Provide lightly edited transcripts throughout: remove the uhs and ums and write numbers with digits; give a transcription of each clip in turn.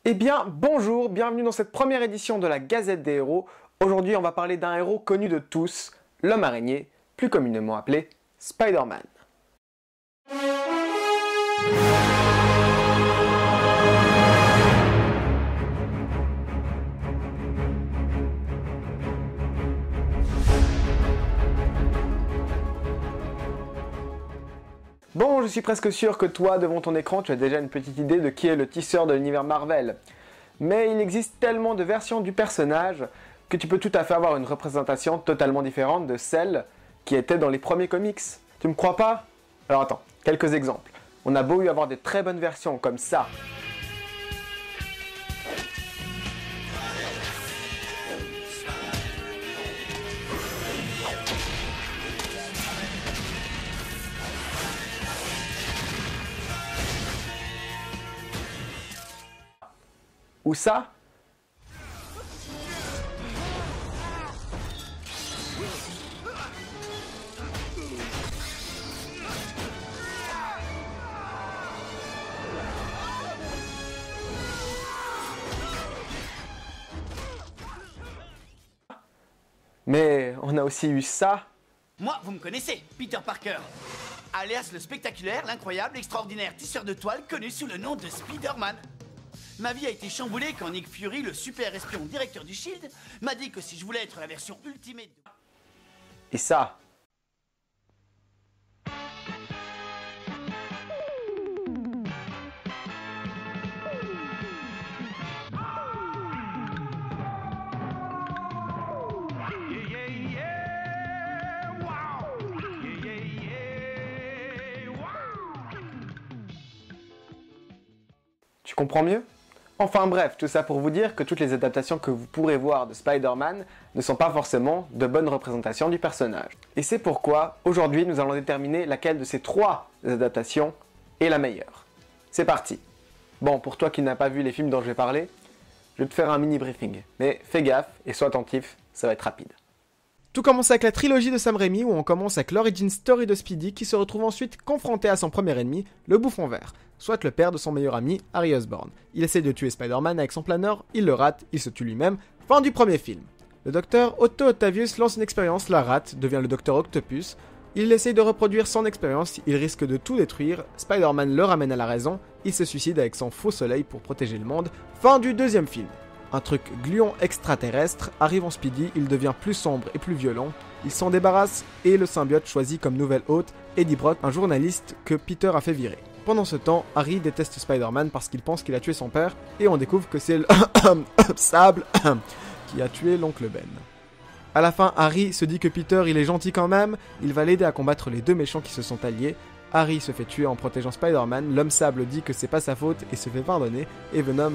Eh bien, bonjour, bienvenue dans cette première édition de la Gazette des héros. Aujourd'hui, on va parler d'un héros connu de tous, l'homme araignée, plus communément appelé Spider-Man. Bon, je suis presque sûr que toi, devant ton écran, tu as déjà une petite idée de qui est le tisseur de l'univers Marvel. Mais il existe tellement de versions du personnage que tu peux tout à fait avoir une représentation totalement différente de celle qui était dans les premiers comics. Tu me crois pas? Alors attends, quelques exemples. On a beau y avoir des très bonnes versions comme ça. Ou ça. Mais on a aussi eu ça. Moi, vous me connaissez, Peter Parker. Alias le spectaculaire, l'incroyable, l'extraordinaire tisseur de toile connu sous le nom de Spider-Man. Ma vie a été chamboulée quand Nick Fury, le super espion directeur du SHIELD, m'a dit que si je voulais être la version ultimate de... Et ça. Tu comprends mieux? Enfin bref, tout ça pour vous dire que toutes les adaptations que vous pourrez voir de Spider-Man ne sont pas forcément de bonnes représentations du personnage. Et c'est pourquoi, aujourd'hui, nous allons déterminer laquelle de ces trois adaptations est la meilleure. C'est parti! Bon, pour toi qui n'as pas vu les films dont je vais parler, je vais te faire un mini briefing. Mais fais gaffe et sois attentif, ça va être rapide. Tout commence avec la trilogie de Sam Raimi où on commence avec l'origin story de Speedy qui se retrouve ensuite confronté à son premier ennemi, le Bouffon Vert, soit le père de son meilleur ami, Harry Osborn. Il essaie de tuer Spider-Man avec son planeur, il le rate, il se tue lui-même, fin du premier film. Le docteur Otto Octavius lance une expérience, la rate, devient le docteur Octopus. Il essaie de reproduire son expérience, il risque de tout détruire, Spider-Man le ramène à la raison, il se suicide avec son faux soleil pour protéger le monde, fin du deuxième film. Un truc gluon extraterrestre arrive en Speedy, il devient plus sombre et plus violent, il s'en débarrasse et le symbiote choisit comme nouvelle hôte Eddie Brock, un journaliste que Peter a fait virer. Pendant ce temps, Harry déteste Spider-Man parce qu'il pense qu'il a tué son père et on découvre que c'est le sable qui a tué l'oncle Ben. À la fin, Harry se dit que Peter il est gentil quand même, il va l'aider à combattre les deux méchants qui se sont alliés. Harry se fait tuer en protégeant Spider-Man, l'homme sable dit que c'est pas sa faute et se fait pardonner, et Venom,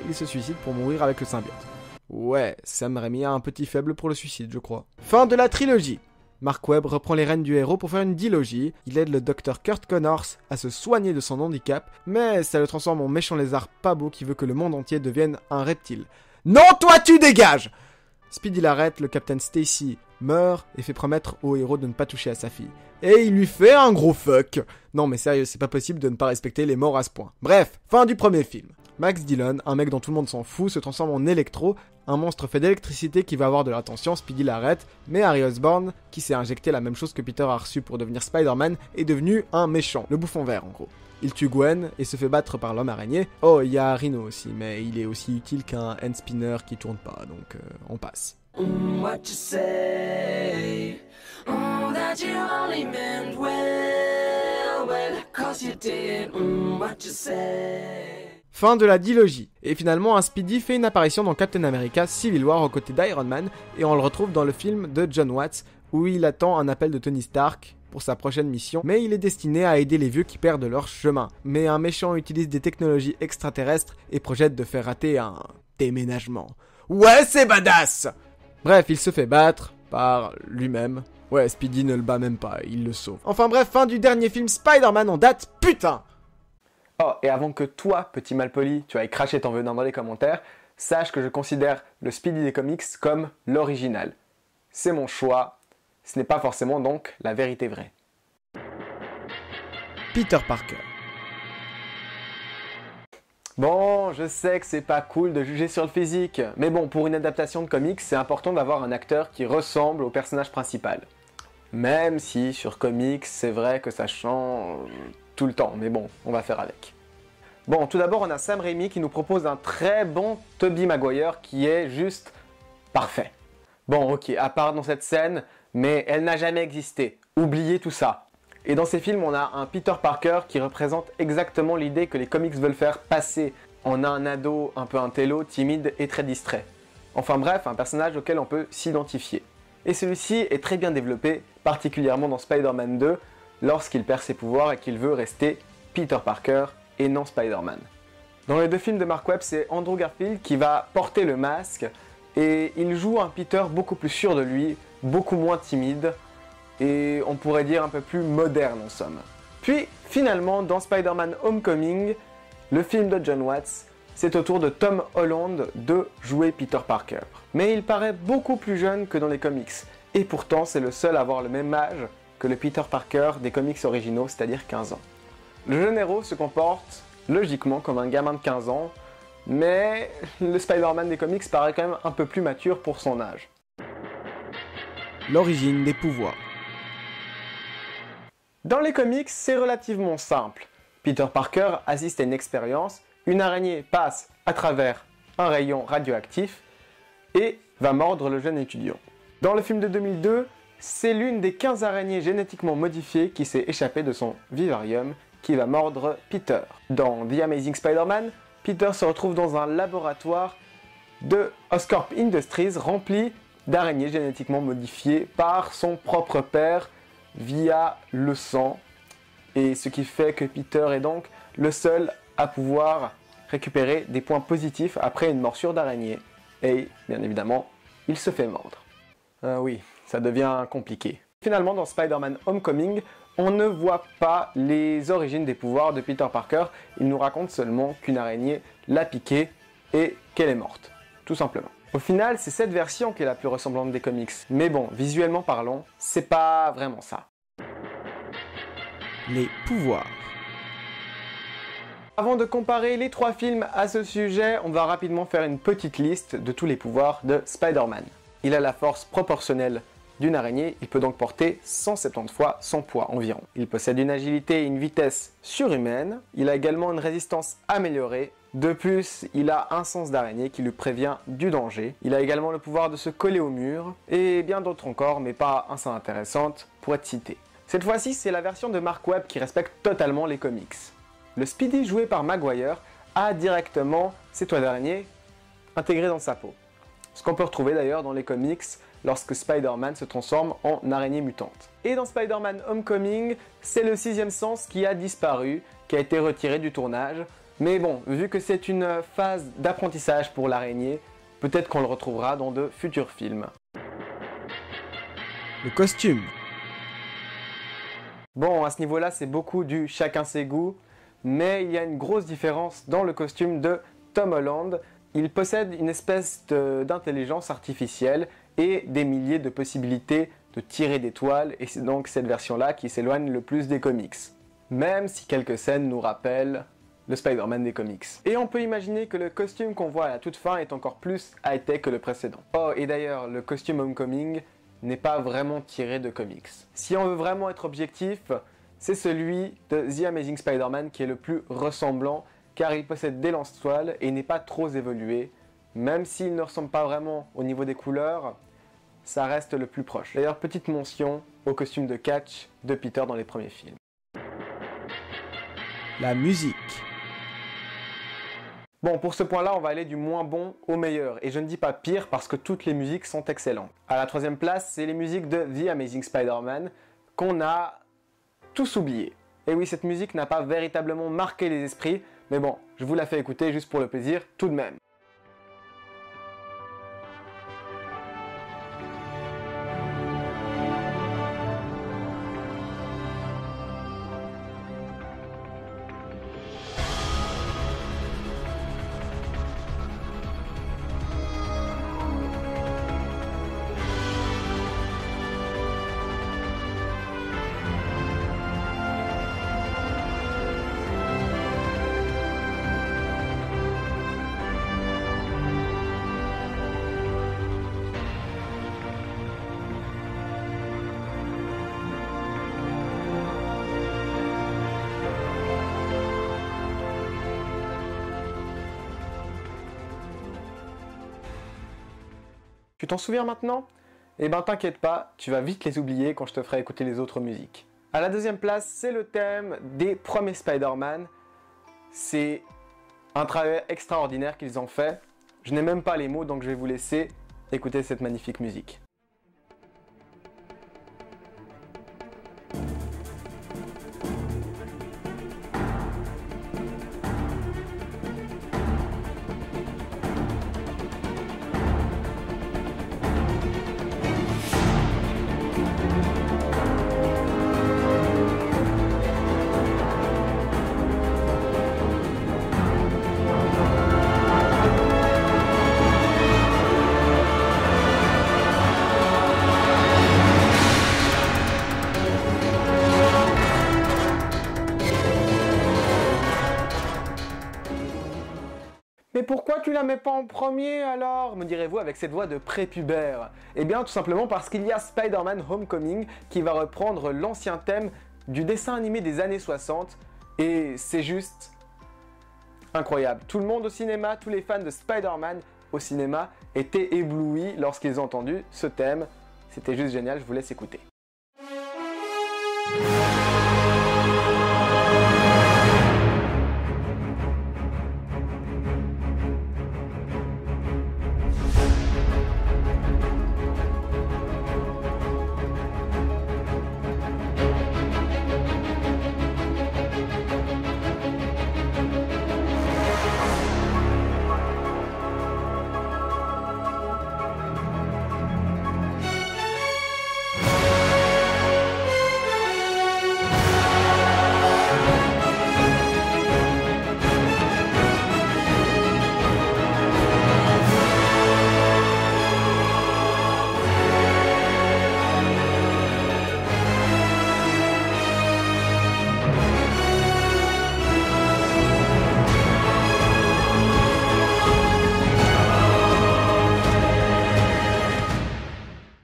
il se suicide pour mourir avec le symbiote. Ouais, Sam Raimi a un petit faible pour le suicide, je crois. Fin de la trilogie. Mark Webb reprend les rênes du héros pour faire une dilogie, il aide le docteur Kurt Connors à se soigner de son handicap, mais ça le transforme en méchant lézard pas beau qui veut que le monde entier devienne un reptile. Non, toi tu dégages! Speedy l'arrête, le Captain Stacy meurt et fait promettre au héros de ne pas toucher à sa fille. Et il lui fait un gros fuck. Non mais sérieux, c'est pas possible de ne pas respecter les morts à ce point. Bref, fin du premier film. Max Dillon, un mec dont tout le monde s'en fout, se transforme en Electro, un monstre fait d'électricité qui va avoir de l'attention, Speedy l'arrête, mais Harry Osborn, qui s'est injecté la même chose que Peter a reçu pour devenir Spider-Man, est devenu un méchant, le Bouffon Vert en gros. Il tue Gwen et se fait battre par l'homme araignée. Oh, il y a Rhino aussi, mais il est aussi utile qu'un hand spinner qui tourne pas, donc on passe. What you say? That you only meant well, 'cause you did. What you say? Fin de la dilogie. Et finalement, un Speedy fait une apparition dans Captain America Civil War aux côtés d'Iron Man, et on le retrouve dans le film de John Watts, où il attend un appel de Tony Stark pour sa prochaine mission, mais il est destiné à aider les vieux qui perdent leur chemin. Mais un méchant utilise des technologies extraterrestres et projette de faire rater un déménagement. Ouais, c'est badass! Bref, il se fait battre par lui-même. Ouais, Speedy ne le bat même pas, il le sauve. Enfin bref, fin du dernier film Spider-Man en date, putain! Oh, et avant que toi, petit malpoli, tu ailles cracher ton venin dans les commentaires, sache que je considère le Speedy des comics comme l'original. C'est mon choix. Ce n'est pas forcément donc la vérité vraie. Peter Parker. Bon, je sais que c'est pas cool de juger sur le physique, mais bon, pour une adaptation de comics, c'est important d'avoir un acteur qui ressemble au personnage principal. Même si, sur comics, c'est vrai que ça change tout le temps, mais bon, on va faire avec. Bon, tout d'abord, on a Sam Raimi qui nous propose un très bon Tobey Maguire qui est juste parfait. Bon, ok, à part dans cette scène, mais elle n'a jamais existé. Oubliez tout ça. Et dans ces films, on a un Peter Parker qui représente exactement l'idée que les comics veulent faire passer. On a un ado un peu intello, timide et très distrait. Enfin bref, un personnage auquel on peut s'identifier. Et celui-ci est très bien développé, particulièrement dans Spider-Man 2, lorsqu'il perd ses pouvoirs et qu'il veut rester Peter Parker et non Spider-Man. Dans les deux films de Mark Webb, c'est Andrew Garfield qui va porter le masque et il joue un Peter beaucoup plus sûr de lui, beaucoup moins timide, et on pourrait dire un peu plus moderne en somme. Puis, finalement, dans Spider-Man Homecoming, le film de John Watts, c'est au tour de Tom Holland de jouer Peter Parker. Mais il paraît beaucoup plus jeune que dans les comics, et pourtant c'est le seul à avoir le même âge que le Peter Parker des comics originaux, c'est-à-dire 15 ans. Le jeune héros se comporte logiquement comme un gamin de 15 ans, mais le Spider-Man des comics paraît quand même un peu plus mature pour son âge. L'origine des pouvoirs. Dans les comics, c'est relativement simple. Peter Parker assiste à une expérience, une araignée passe à travers un rayon radioactif et va mordre le jeune étudiant. Dans le film de 2002, c'est l'une des 15 araignées génétiquement modifiées qui s'est échappée de son vivarium qui va mordre Peter. Dans The Amazing Spider-Man, Peter se retrouve dans un laboratoire de Oscorp Industries rempli d'araignées génétiquement modifiées par son propre père via le sang, et ce qui fait que Peter est donc le seul à pouvoir récupérer des points positifs après une morsure d'araignée. Et bien évidemment, il se fait mordre. Oui, ça devient compliqué. Finalement, dans Spider-Man Homecoming, on ne voit pas les origines des pouvoirs de Peter Parker, il nous raconte seulement qu'une araignée l'a piqué et qu'elle est morte, tout simplement. Au final, c'est cette version qui est la plus ressemblante des comics. Mais bon, visuellement parlant, c'est pas vraiment ça. Les pouvoirs. Avant de comparer les trois films à ce sujet, on va rapidement faire une petite liste de tous les pouvoirs de Spider-Man. Il a la force proportionnelle d'une araignée, il peut donc porter 170 fois son poids environ. Il possède une agilité et une vitesse surhumaine, il a également une résistance améliorée. De plus, il a un sens d'araignée qui lui prévient du danger. Il a également le pouvoir de se coller au mur, et bien d'autres encore, mais pas assez intéressantes pour être citées. Cette fois-ci, c'est la version de Mark Webb qui respecte totalement les comics. Le Speedy joué par Maguire a directement ses toits d'araignée intégrés dans sa peau. Ce qu'on peut retrouver d'ailleurs dans les comics lorsque Spider-Man se transforme en araignée mutante. Et dans Spider-Man Homecoming, c'est le sixième sens qui a disparu, qui a été retiré du tournage. Mais bon, vu que c'est une phase d'apprentissage pour l'araignée, peut-être qu'on le retrouvera dans de futurs films. Le costume. Bon, à ce niveau-là, c'est beaucoup du chacun ses goûts, mais il y a une grosse différence dans le costume de Tom Holland. Il possède une espèce d'intelligence artificielle et des milliers de possibilités de tirer des toiles, et c'est donc cette version-là qui s'éloigne le plus des comics. Même si quelques scènes nous rappellent le Spider-Man des comics. Et on peut imaginer que le costume qu'on voit à la toute fin est encore plus high-tech que le précédent. Oh, et d'ailleurs, le costume Homecoming n'est pas vraiment tiré de comics. Si on veut vraiment être objectif, c'est celui de The Amazing Spider-Man qui est le plus ressemblant, car il possède des lance-toiles et n'est pas trop évolué. Même s'il ne ressemble pas vraiment au niveau des couleurs, ça reste le plus proche. D'ailleurs, petite mention au costume de Catch de Peter dans les premiers films. La musique. Bon, pour ce point-là, on va aller du moins bon au meilleur. Et je ne dis pas pire parce que toutes les musiques sont excellentes. À la troisième place, c'est les musiques de The Amazing Spider-Man qu'on a tous oubliées. Et oui, cette musique n'a pas véritablement marqué les esprits, mais bon, je vous la fais écouter juste pour le plaisir tout de même. Tu t'en souviens maintenant? Eh ben t'inquiète pas, tu vas vite les oublier quand je te ferai écouter les autres musiques. À la deuxième place, c'est le thème des premiers Spider-Man. C'est un travail extraordinaire qu'ils ont fait. Je n'ai même pas les mots, donc je vais vous laisser écouter cette magnifique musique. Mais pourquoi tu la mets pas en premier alors, me direz-vous avec cette voix de prépubère? Eh bien tout simplement parce qu'il y a Spider-Man Homecoming qui va reprendre l'ancien thème du dessin animé des années 60 et c'est juste incroyable. Tout le monde au cinéma, tous les fans de Spider-Man au cinéma étaient éblouis lorsqu'ils ont entendu ce thème. C'était juste génial, je vous laisse écouter.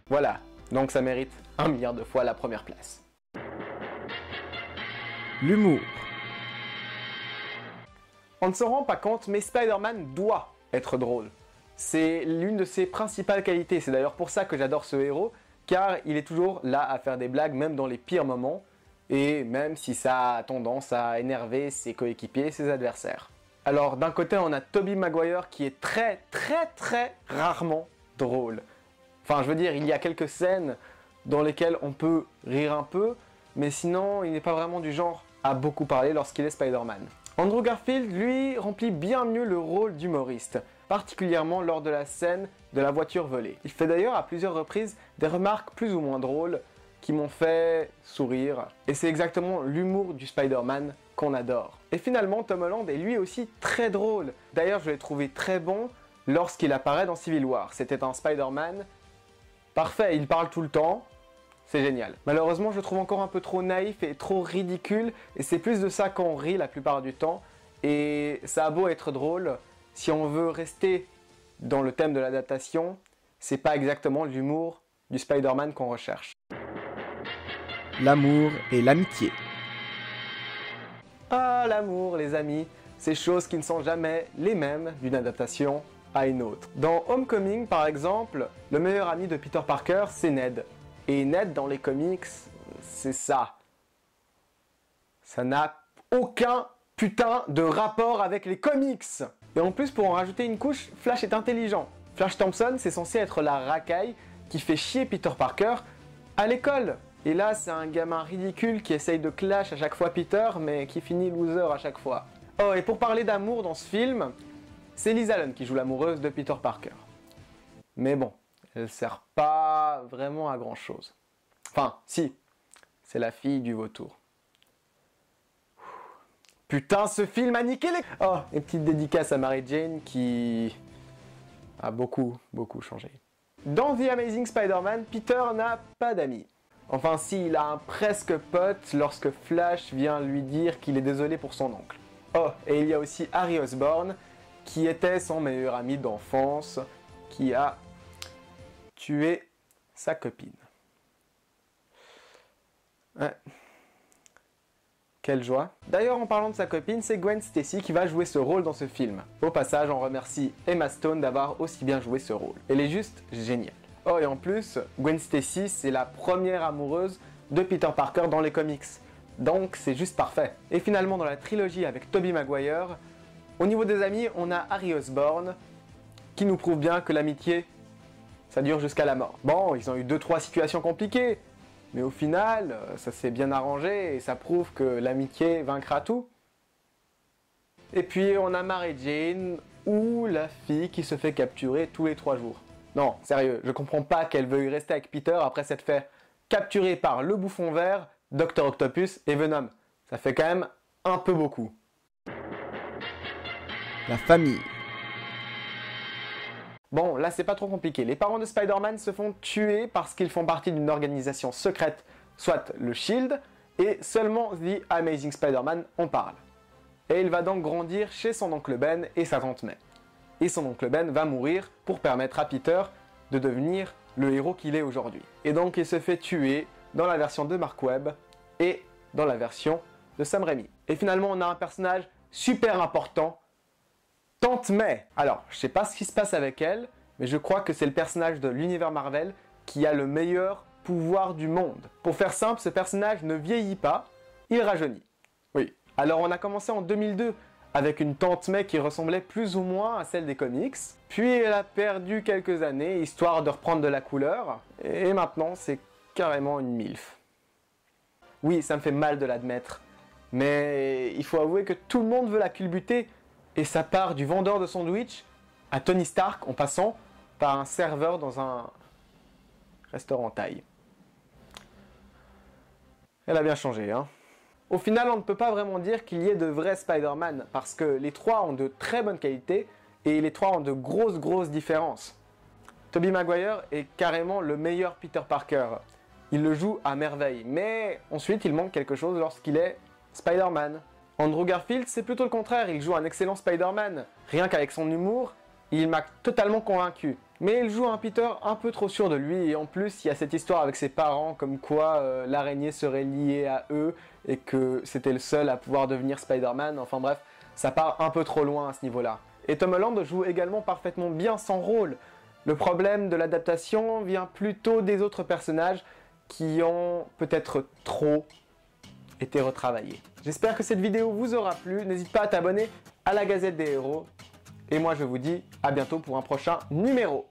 Voilà, donc ça mérite 1 milliard de fois la première place. L'humour. On ne se rend pas compte, mais Spider-Man doit être drôle. C'est l'une de ses principales qualités, c'est d'ailleurs pour ça que j'adore ce héros, car il est toujours là à faire des blagues, même dans les pires moments, et même si ça a tendance à énerver ses coéquipiers et ses adversaires. Alors d'un côté on a Tobey Maguire qui est très rarement drôle. Enfin, je veux dire, il y a quelques scènes dans lesquelles on peut rire un peu, mais sinon, il n'est pas vraiment du genre à beaucoup parler lorsqu'il est Spider-Man. Andrew Garfield, lui, remplit bien mieux le rôle d'humoriste, particulièrement lors de la scène de la voiture volée. Il fait d'ailleurs à plusieurs reprises des remarques plus ou moins drôles qui m'ont fait sourire, et c'est exactement l'humour du Spider-Man qu'on adore. Et finalement, Tom Holland est lui aussi très drôle. D'ailleurs, je l'ai trouvé très bon lorsqu'il apparaît dans Civil War. C'était un Spider-Man parfait, il parle tout le temps, c'est génial. Malheureusement, je le trouve encore un peu trop naïf et trop ridicule, et c'est plus de ça qu'on rit la plupart du temps, et ça a beau être drôle, si on veut rester dans le thème de l'adaptation, c'est pas exactement l'humour du Spider-Man qu'on recherche. L'amour et l'amitié. Ah, l'amour, les amis, ces choses qui ne sont jamais les mêmes d'une adaptation à une autre. Dans Homecoming, par exemple, le meilleur ami de Peter Parker, c'est Ned. Et Ned, dans les comics, c'est ça. Ça n'a aucun putain de rapport avec les comics. Et en plus, pour en rajouter une couche, Flash est intelligent. Flash Thompson, c'est censé être la racaille qui fait chier Peter Parker à l'école. Et là, c'est un gamin ridicule qui essaye de clash à chaque fois Peter, mais qui finit loser à chaque fois. Oh, et pour parler d'amour dans ce film, c'est Liz Allen qui joue l'amoureuse de Peter Parker. Mais bon, elle sert pas vraiment à grand chose. Enfin, si, c'est la fille du vautour. Putain, ce film a niqué les... Oh, une petite dédicace à Mary Jane qui a beaucoup changé. Dans The Amazing Spider-Man, Peter n'a pas d'amis. Enfin si, il a un presque pote lorsque Flash vient lui dire qu'il est désolé pour son oncle. Oh, et il y a aussi Harry Osborn, qui était son meilleur ami d'enfance, qui a tué sa copine. Ouais. Quelle joie. D'ailleurs, en parlant de sa copine, c'est Gwen Stacy qui va jouer ce rôle dans ce film. Au passage, on remercie Emma Stone d'avoir aussi bien joué ce rôle. Elle est juste géniale. Oh, et en plus, Gwen Stacy, c'est la première amoureuse de Peter Parker dans les comics. Donc, c'est juste parfait. Et finalement, dans la trilogie avec Tobey Maguire, au niveau des amis, on a Harry Osborn, qui nous prouve bien que l'amitié, ça dure jusqu'à la mort. Bon, ils ont eu 2-3 situations compliquées, mais au final, ça s'est bien arrangé et ça prouve que l'amitié vaincra tout. Et puis on a Mary Jane, ou la fille qui se fait capturer tous les 3 jours. Non, sérieux, je comprends pas qu'elle veuille rester avec Peter après s'être fait capturer par le Bouffon Vert, Dr Octopus et Venom. Ça fait quand même un peu beaucoup. La famille. Bon, là c'est pas trop compliqué. Les parents de Spider-Man se font tuer parce qu'ils font partie d'une organisation secrète, soit le SHIELD, et seulement The Amazing Spider-Man en parle. Et il va donc grandir chez son oncle Ben et sa tante May. Et son oncle Ben va mourir pour permettre à Peter de devenir le héros qu'il est aujourd'hui. Et donc il se fait tuer dans la version de Mark Webb et dans la version de Sam Raimi. Et finalement on a un personnage super important, Tante May. Alors, je sais pas ce qui se passe avec elle, mais je crois que c'est le personnage de l'univers Marvel qui a le meilleur pouvoir du monde. Pour faire simple, ce personnage ne vieillit pas, il rajeunit. Oui. Alors on a commencé en 2002 avec une Tante May qui ressemblait plus ou moins à celle des comics, puis elle a perdu quelques années histoire de reprendre de la couleur, et maintenant c'est carrément une MILF. Oui, ça me fait mal de l'admettre, mais il faut avouer que tout le monde veut la culbuter. Et ça part du vendeur de sandwich à Tony Stark en passant par un serveur dans un restaurant thaï. Elle a bien changé, hein. Au final, on ne peut pas vraiment dire qu'il y ait de vrais Spider-Man parce que les 3 ont de très bonnes qualités et les 3 ont de grosses différences. Tobey Maguire est carrément le meilleur Peter Parker. Il le joue à merveille, mais ensuite il manque quelque chose lorsqu'il est Spider-Man. Andrew Garfield, c'est plutôt le contraire, il joue un excellent Spider-Man. Rien qu'avec son humour, il m'a totalement convaincu. Mais il joue un Peter un peu trop sûr de lui, et en plus, il y a cette histoire avec ses parents, comme quoi l'araignée serait liée à eux, et que c'était le seul à pouvoir devenir Spider-Man. Enfin bref, ça part un peu trop loin à ce niveau-là. Et Tom Holland joue également parfaitement bien son rôle. Le problème de l'adaptation vient plutôt des autres personnages qui ont peut-être trop été retravaillés. J'espère que cette vidéo vous aura plu. N'hésite pas à t'abonner à la Gazette des Héros. Et moi je vous dis à bientôt pour un prochain numéro.